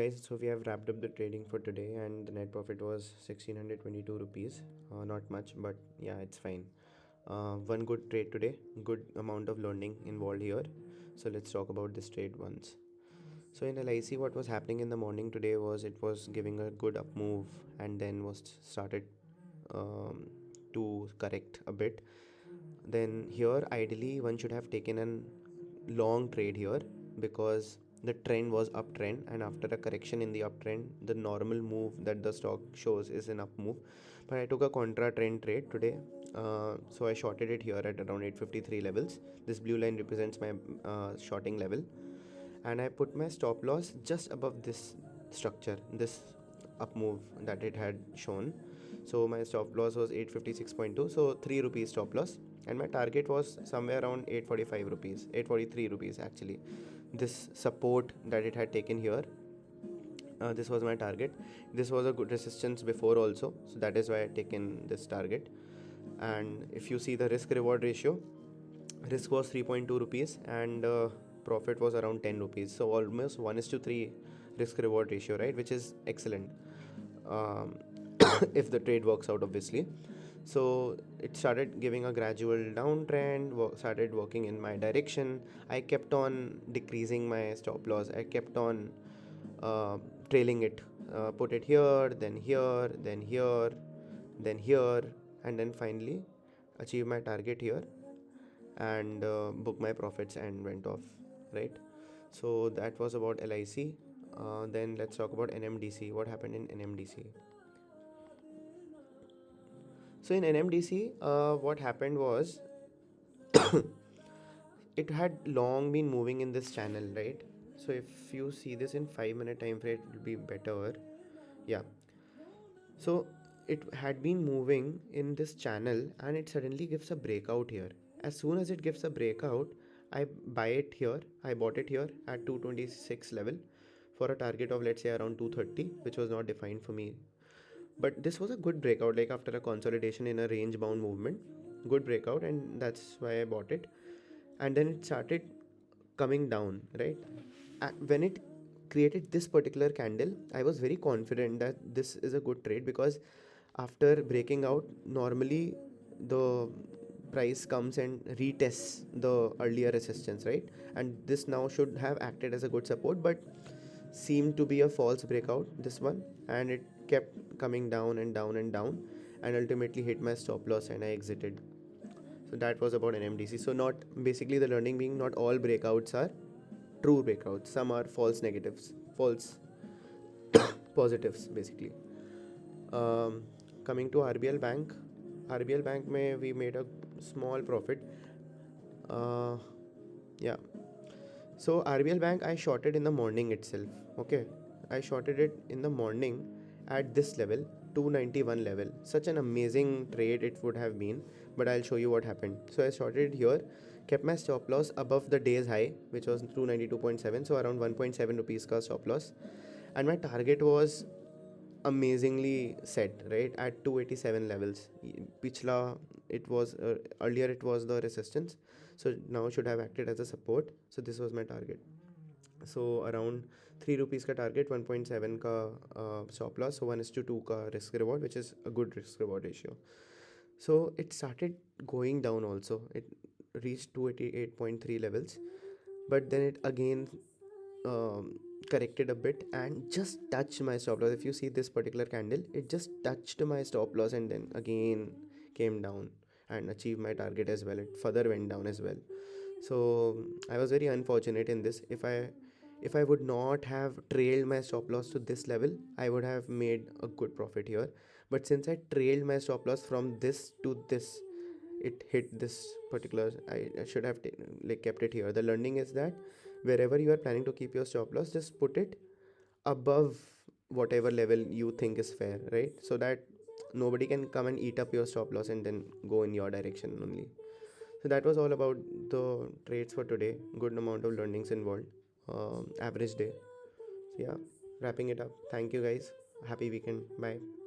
Guys, so we have wrapped up the trading for today and the net profit was 1622 rupees. Not much, but yeah, it's fine. One good trade today, good amount of learning involved here. So let's talk about this trade once. So in LIC, what was happening in the morning today was it was giving a good up move and then was started um, to correct a bit. Then here, ideally, one should have taken an long trade here because the trend was uptrend, and after a correction in the uptrend the normal move that the stock shows is an up move. But I took a contra trend trade today, so I shorted it here at around 853 levels. This blue line represents my shorting level, and I put my stop loss just above this structure, this up move that it had shown. So my stop loss was 856.2, so 3 rupees stop loss, and my target was somewhere around 845 rupees, 843 rupees actually. This support that it had taken here, this was my target. This was a good resistance before also, so that is why I had taken this target. And if you see the risk reward ratio, risk was 3.2 rupees and profit was around 10 rupees, so almost 1 is to 3 risk reward ratio, right, which is excellent. um, if the trade works out, obviously. So it started giving a gradual downtrend, started working in my direction. I kept on decreasing my stop loss. I kept on uh, trailing it, put it here, then here, then here, then here, and then finally achieve my target here and book my profits and went off, right? So that was about LIC. Then let's talk about NMDC. What happened in NMDC? So in NMDC, what happened was it had long been moving in this channel, right? So if you see this in 5 minute time frame, it will be better. Yeah. So it had been moving in this channel and it suddenly gives a breakout here. As soon as it gives a breakout, I buy it here. I bought it here at 226 level for a target of, let's say, around 230, which was not defined for me. But this was a good breakout, like after a consolidation in a range bound movement. Good breakout, and that's why I bought it. And then it started coming down, right? When it created this particular candle, I was very confident that this is a good trade because after breaking out, normally the price comes and retests the earlier resistance, right? And this now should have acted as a good support, but seemed to be a false breakout, this one, and it kept coming down and down and down and ultimately hit my stop loss and I exited. So that was about an MDC. So not basically the learning being not all breakouts are true breakouts. Some are false negatives, false positives basically. Coming to RBL Bank may we made a small profit. Uh, yeah. So RBL Bank I shorted in the morning itself. Okay, I shorted it in the morning at this level, 291 level. Such an amazing trade it would have been, but I'll show you what happened. So I shorted it here, kept my stop loss above the day's high, which was 292.7, so around 1.7 rupees ka stop loss, and my target was amazingly set, right, at 287 levels. Pichla, it was earlier it was the resistance, so now it should have acted as a support. So this was my target. So around 3 rupees ka target, 1.7 ka stop loss, so 1 is to 2 ka risk reward, which is a good risk reward ratio. So it started going down also. It reached 288.3 levels, but then it again corrected a bit and just touched my stop loss. If you see this particular candle, it just touched my stop loss and then again came down and achieved my target as well. It further went down as well. So I was very unfortunate in this. If I would not have trailed my stop loss to this level, I would have made a good profit here. But since I trailed my stop loss from this to this, it hit this particular. I should have like kept it here. The learning is that wherever you are planning to keep your stop loss, just put it above whatever level you think is fair, right? So that nobody can come and eat up your stop loss and then go in your direction only. So that was all about the trades for today. Good amount of learnings involved. Average day. So yeah, wrapping it up. Thank you guys. Happy weekend. Bye.